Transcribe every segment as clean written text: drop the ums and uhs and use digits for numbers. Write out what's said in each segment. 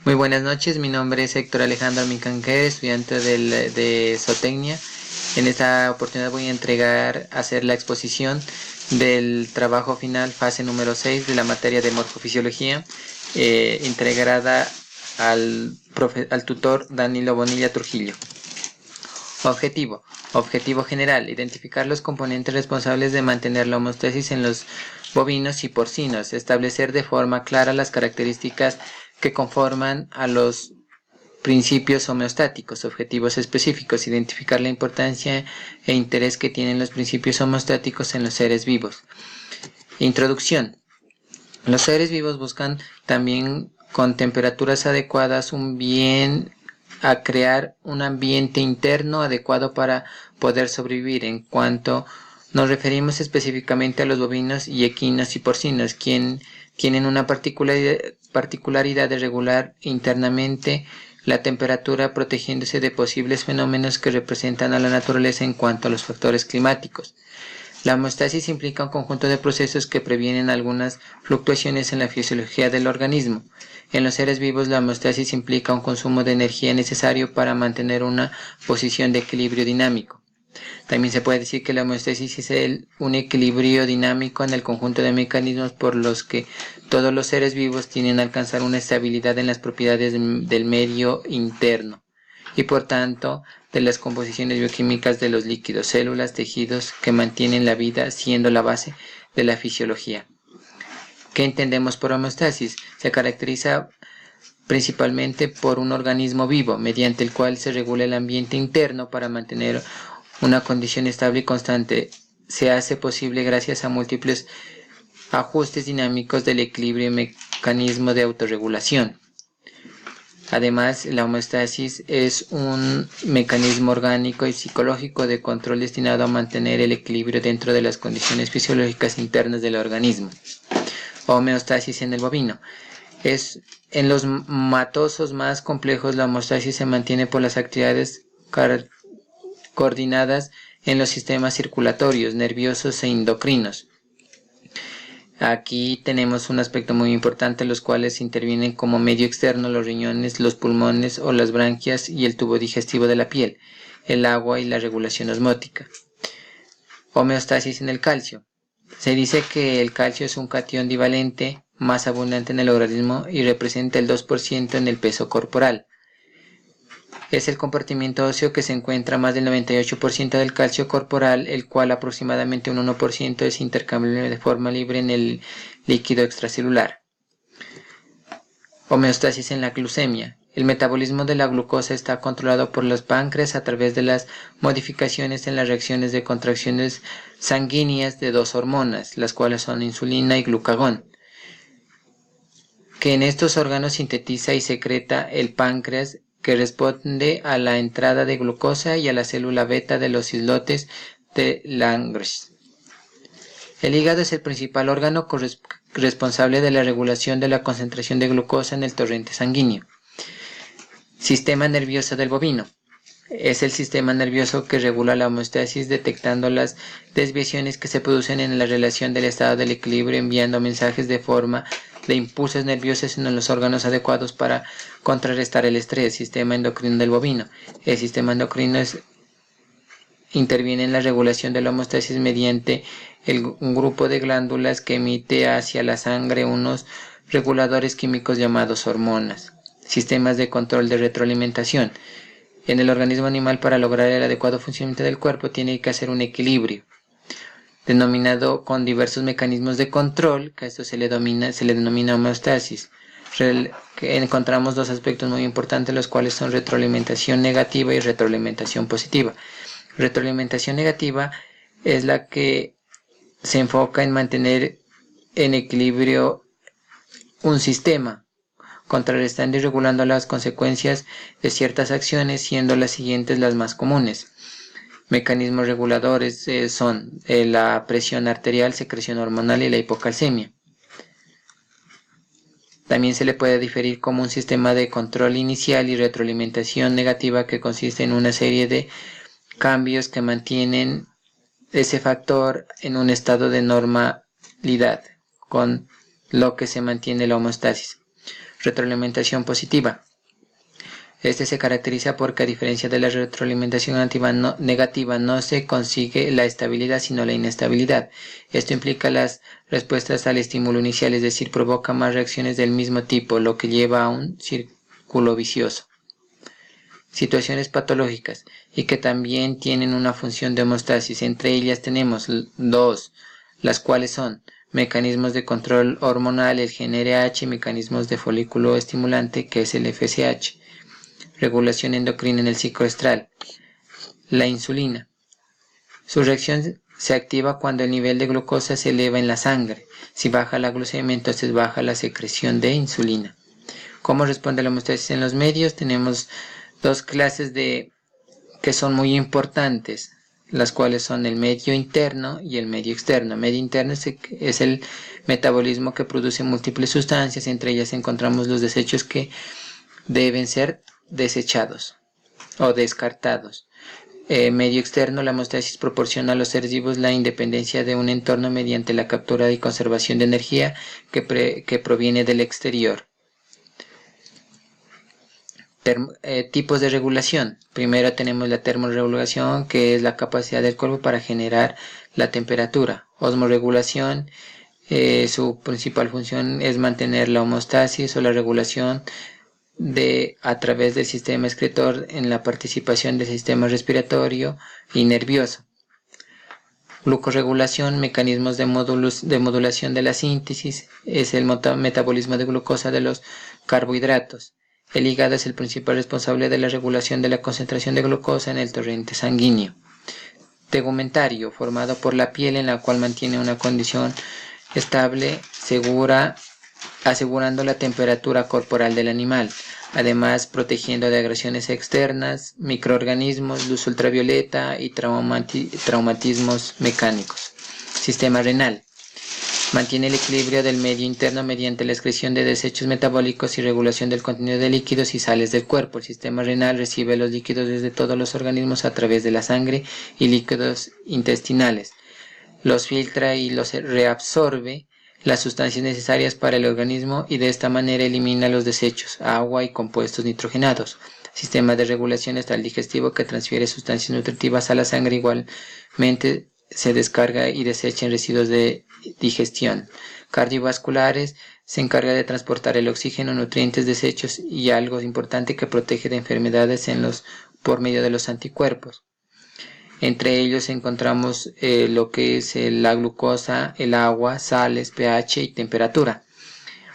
Muy buenas noches, mi nombre es Héctor Alejandro Micanquer, estudiante de Zootecnia. En esta oportunidad voy a hacer la exposición del trabajo final, fase número 6 de la materia de morfofisiología, integrada al tutor Danilo Bonilla Trujillo. Objetivo. Objetivo general, identificar los componentes responsables de mantener la homeostasis en los bovinos y porcinos, establecer de forma clara las características que conforman a los principios homeostáticos. Objetivos específicos, identificar la importancia e interés que tienen los principios homeostáticos en los seres vivos. Introducción. Los seres vivos buscan también con temperaturas adecuadas a crear un ambiente interno adecuado para poder sobrevivir. En cuanto nos referimos específicamente a los bovinos y equinos y porcinos, quien tienen una particularidad de regular internamente la temperatura, protegiéndose de posibles fenómenos que representan a la naturaleza en cuanto a los factores climáticos. La homeostasis implica un conjunto de procesos que previenen algunas fluctuaciones en la fisiología del organismo. En los seres vivos, la homeostasis implica un consumo de energía necesario para mantener una posición de equilibrio dinámico. También se puede decir que la homeostasis es un equilibrio dinámico en el conjunto de mecanismos por los que todos los seres vivos tienen a alcanzar una estabilidad en las propiedades del medio interno y por tanto de las composiciones bioquímicas de los líquidos, células, tejidos que mantienen la vida, siendo la base de la fisiología. ¿Qué entendemos por homeostasis? Se caracteriza principalmente por un organismo vivo, mediante el cual se regula el ambiente interno para mantener una condición estable y constante. Se hace posible gracias a múltiples ajustes dinámicos del equilibrio y mecanismo de autorregulación. Además, la homeostasis es un mecanismo orgánico y psicológico de control destinado a mantener el equilibrio dentro de las condiciones fisiológicas internas del organismo. Homeostasis en el bovino. En los matosos más complejos, la homeostasis se mantiene por las actividades coordinadas en los sistemas circulatorios, nerviosos e endocrinos. Aquí tenemos un aspecto muy importante, los cuales intervienen como medio externo los riñones, los pulmones o las branquias y el tubo digestivo de la piel, el agua y la regulación osmótica. Homeostasis en el calcio. Se dice que el calcio es un catión divalente más abundante en el organismo y representa el 2% en el peso corporal. Es el compartimiento óseo que se encuentra más del 98% del calcio corporal, el cual aproximadamente un 1% es intercambiable de forma libre en el líquido extracelular. Homeostasis en la glucemia. El metabolismo de la glucosa está controlado por los páncreas a través de las modificaciones en las reacciones de contracciones sanguíneas de dos hormonas, las cuales son insulina y glucagón, que en estos órganos sintetiza y secreta el páncreas, que responde a la entrada de glucosa y a la célula beta de los islotes de Langerhans. El hígado es el principal órgano responsable de la regulación de la concentración de glucosa en el torrente sanguíneo. Sistema nervioso del bovino. Es el sistema nervioso que regula la homeostasis, detectando las desviaciones que se producen en la relación del estado del equilibrio, enviando mensajes de forma de impulsos nerviosos en los órganos adecuados para contrarrestar el estrés. Sistema endocrino del bovino. El sistema endocrino interviene en la regulación de la homeostasis mediante un grupo de glándulas que emite hacia la sangre unos reguladores químicos llamados hormonas. Sistemas de control de retroalimentación. En el organismo animal, para lograr el adecuado funcionamiento del cuerpo, tiene que hacer un equilibrio, denominado con diversos mecanismos de control, que a esto se le denomina homeostasis. Encontramos dos aspectos muy importantes, los cuales son retroalimentación negativa y retroalimentación positiva. Retroalimentación negativa es la que se enfoca en mantener en equilibrio un sistema, contrarrestando y regulando las consecuencias de ciertas acciones, siendo las siguientes las más comunes. Mecanismos reguladores son la presión arterial, secreción hormonal y la hipocalcemia. También se le puede diferir como un sistema de control inicial y retroalimentación negativa, que consiste en una serie de cambios que mantienen ese factor en un estado de normalidad, con lo que se mantiene la homeostasis. Retroalimentación positiva. Este se caracteriza porque, a diferencia de la retroalimentación negativa, no se consigue la estabilidad sino la inestabilidad. Esto implica las respuestas al estímulo inicial, es decir, provoca más reacciones del mismo tipo, lo que lleva a un círculo vicioso. Situaciones patológicas y que también tienen una función de homeostasis. Entre ellas tenemos dos, las cuales son mecanismos de control hormonal, el gen RH, y mecanismos de folículo estimulante, que es el FSH. Regulación endocrina en el ciclo estral. La insulina. Su reacción se activa cuando el nivel de glucosa se eleva en la sangre. Si baja la glucemia, entonces baja la secreción de insulina. ¿Cómo responde la homeostasis en los medios? Tenemos dos clases que son muy importantes, las cuales son el medio interno y el medio externo. El medio interno es el metabolismo que produce múltiples sustancias, entre ellas encontramos los desechos que deben ser desechados o descartados. Medio externo, la homeostasis proporciona a los seres vivos la independencia de un entorno mediante la captura y conservación de energía que proviene del exterior. Tipos de regulación. Primero tenemos la termorregulación, que es la capacidad del cuerpo para generar la temperatura. Osmorregulación, su principal función es mantener la homeostasis o la regulación a través del sistema excretor en la participación del sistema respiratorio y nervioso. Glucorregulación, mecanismos de modulación de la síntesis, es el metabolismo de glucosa de los carbohidratos. El hígado es el principal responsable de la regulación de la concentración de glucosa en el torrente sanguíneo. Tegumentario, formado por la piel, en la cual mantiene una condición estable, segura, asegurando la temperatura corporal del animal, además protegiendo de agresiones externas, microorganismos, luz ultravioleta y traumatismos mecánicos. Sistema renal. Mantiene el equilibrio del medio interno mediante la excreción de desechos metabólicos y regulación del contenido de líquidos y sales del cuerpo. El sistema renal recibe los líquidos desde todos los organismos a través de la sangre y líquidos intestinales. Los filtra y los reabsorbe las sustancias necesarias para el organismo y de esta manera elimina los desechos, agua y compuestos nitrogenados. Sistema de regulación está el digestivo, que transfiere sustancias nutritivas a la sangre. Igualmente se descarga y desecha en residuos de digestión. Cardiovasculares, se encarga de transportar el oxígeno, nutrientes, desechos y algo importante que protege de enfermedades por medio de los anticuerpos. Entre ellos encontramos lo que es la glucosa, el agua, sales, pH y temperatura.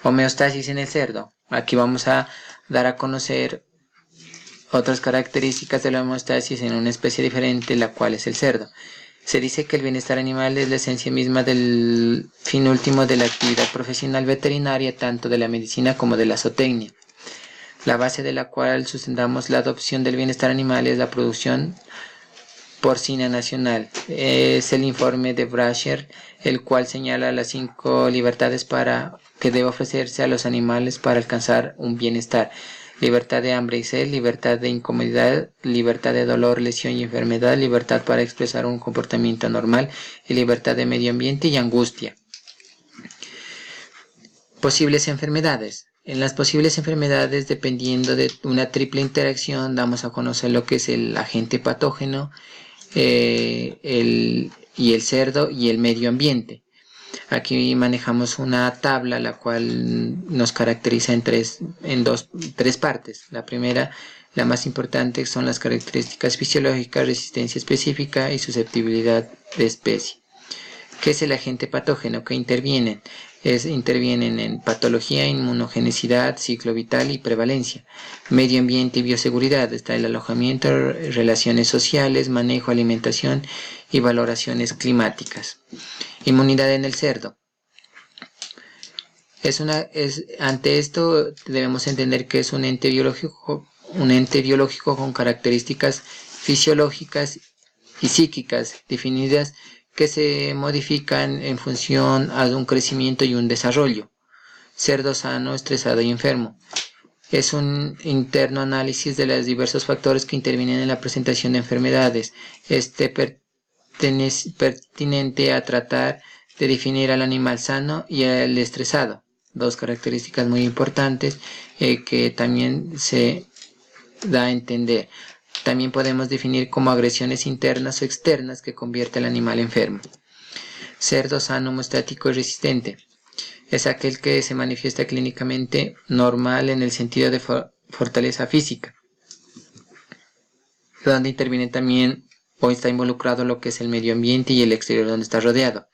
Homeostasis en el cerdo. Aquí vamos a dar a conocer otras características de la homeostasis en una especie diferente, la cual es el cerdo. Se dice que el bienestar animal es la esencia misma del fin último de la actividad profesional veterinaria, tanto de la medicina como de la zootecnia. La base de la cual sustentamos la adopción del bienestar animal es la producción porcina nacional. Es el informe de Brasher, el cual señala las 5 libertades que debe ofrecerse a los animales para alcanzar un bienestar: libertad de hambre y sed, libertad de incomodidad, libertad de dolor, lesión y enfermedad, libertad para expresar un comportamiento normal y libertad de medio ambiente y angustia. Posibles enfermedades. En las posibles enfermedades, dependiendo de una triple interacción, damos a conocer lo que es el agente patógeno, el cerdo y el medio ambiente. Aquí manejamos una tabla la cual nos caracteriza en tres partes. La primera, la más importante, son las características fisiológicas, resistencia específica y susceptibilidad de especie. ¿Qué es el agente patógeno? ¿Qué intervienen? Intervienen en patología, inmunogenicidad, ciclo vital y prevalencia. Medio ambiente y bioseguridad. Está el alojamiento, relaciones sociales, manejo, alimentación y valoraciones climáticas. Inmunidad en el cerdo. Ante esto debemos entender que es un ente biológico con características fisiológicas y psíquicas definidas, que se modifican en función a un crecimiento y un desarrollo. Cerdo sano, estresado y enfermo. Es un interno análisis de los diversos factores que intervienen en la presentación de enfermedades. Pertinente a tratar de definir al animal sano y al estresado. dos características muy importantes que también se da a entender. También podemos definir como agresiones internas o externas que convierte al animal enfermo. Cerdo sano, homeostático y resistente. Es aquel que se manifiesta clínicamente normal en el sentido de fortaleza física, donde interviene también o está involucrado lo que es el medio ambiente y el exterior donde está rodeado.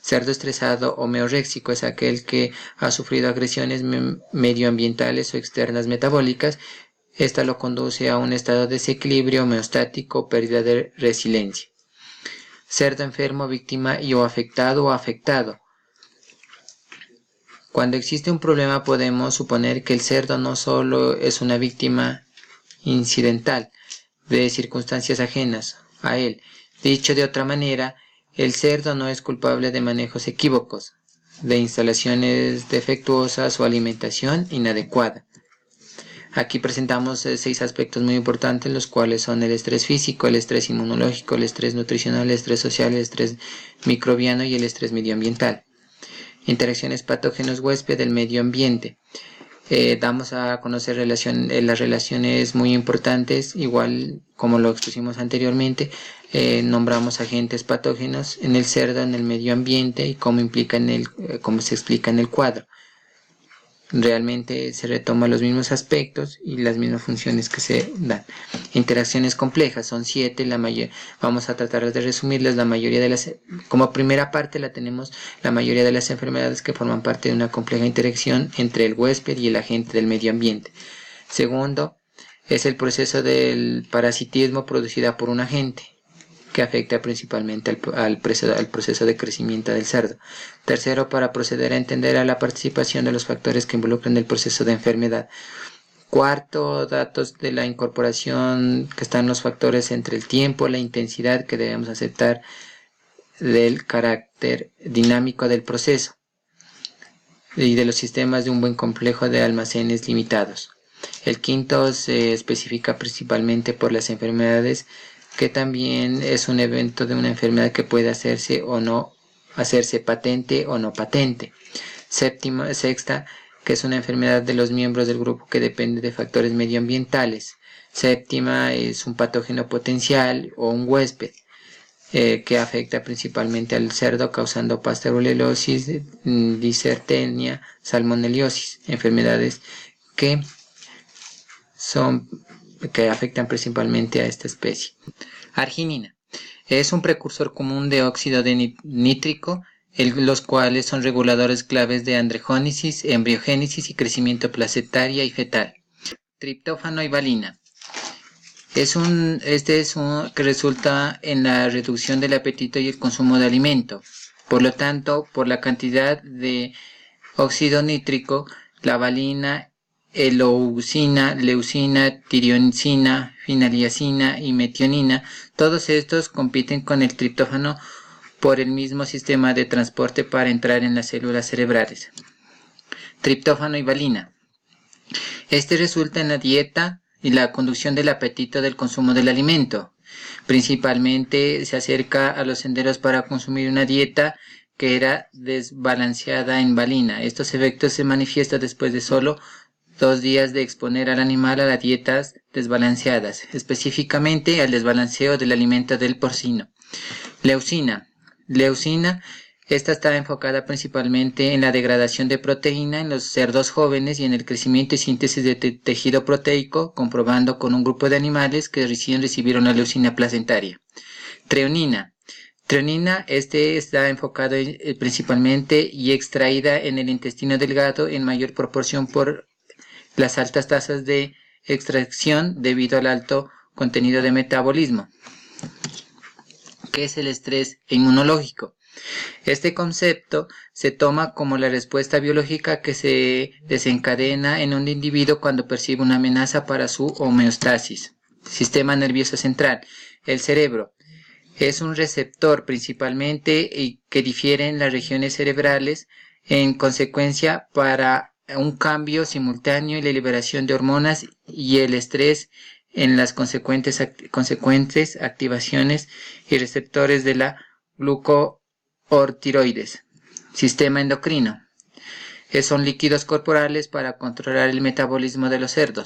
Cerdo estresado o homeorréxico es aquel que ha sufrido agresiones medioambientales o externas metabólicas. Esta lo conduce a un estado de desequilibrio homeostático o pérdida de resiliencia. Cerdo enfermo, víctima y o afectado. Cuando existe un problema podemos suponer que el cerdo no solo es una víctima incidental de circunstancias ajenas a él. Dicho de otra manera, el cerdo no es culpable de manejos equívocos, de instalaciones defectuosas o alimentación inadecuada. Aquí presentamos 6 aspectos muy importantes, los cuales son el estrés físico, el estrés inmunológico, el estrés nutricional, el estrés social, el estrés microbiano y el estrés medioambiental. Interacciones patógenos huésped del medio ambiente. Damos a conocer las relaciones muy importantes, igual como lo expusimos anteriormente. Nombramos agentes patógenos en el cerdo, en el medio ambiente y cómo se explica en el cuadro. Realmente se retoman los mismos aspectos y las mismas funciones que se dan. Interacciones complejas, son 7, vamos a tratar de resumirlas. Como primera parte tenemos la mayoría de las enfermedades que forman parte de una compleja interacción entre el huésped y el agente del medio ambiente. Segundo, es el proceso del parasitismo producida por un agente, que afecta principalmente al proceso de crecimiento del cerdo. Tercero, para proceder a entender a la participación de los factores que involucran el proceso de enfermedad. Cuarto, datos de la incorporación, que están los factores entre el tiempo, la intensidad que debemos aceptar del carácter dinámico del proceso y de los sistemas de un buen complejo de almacenes limitados. El quinto se especifica principalmente por las enfermedades, que también es un evento de una enfermedad que puede hacerse o no hacerse patente o no patente. Sexta, que es una enfermedad de los miembros del grupo que depende de factores medioambientales. Séptima, es un patógeno potencial o un huésped que afecta principalmente al cerdo, causando pasteurilosis, disertenia, salmoneliosis, enfermedades que afectan principalmente a esta especie. Arginina es un precursor común de óxido de nítrico, los cuales son reguladores claves de androgénesis, embriogénesis y crecimiento placentaria y fetal. Triptófano y valina. Este es un que resulta en la reducción del apetito y el consumo de alimento. Por lo tanto, por la cantidad de óxido nítrico, la valina, eleucina, leucina, tirosina, feniliacina y metionina, todos estos compiten con el triptófano por el mismo sistema de transporte para entrar en las células cerebrales. Triptófano y valina. Este resulta en la dieta y la conducción del apetito del consumo del alimento. Principalmente se acerca a los senderos para consumir una dieta que era desbalanceada en valina. Estos efectos se manifiestan después de solo 2 días de exponer al animal a las dietas desbalanceadas, específicamente al desbalanceo del alimento del porcino. Leucina. Esta está enfocada principalmente en la degradación de proteína en los cerdos jóvenes y en el crecimiento y síntesis de tejido proteico, comprobando con un grupo de animales que recién recibieron la leucina placentaria. Treonina. Está enfocado principalmente y extraída en el intestino delgado en mayor proporción por las altas tasas de extracción debido al alto contenido de metabolismo. ¿Qué es el estrés inmunológico? Este concepto se toma como la respuesta biológica que se desencadena en un individuo cuando percibe una amenaza para su homeostasis. Sistema nervioso central. El cerebro es un receptor principalmente y que difiere en las regiones cerebrales en consecuencia para un cambio simultáneo y la liberación de hormonas y el estrés en las consecuentes activaciones y receptores de la glucocorticoides. Sistema endocrino. que son líquidos corporales para controlar el metabolismo de los cerdos.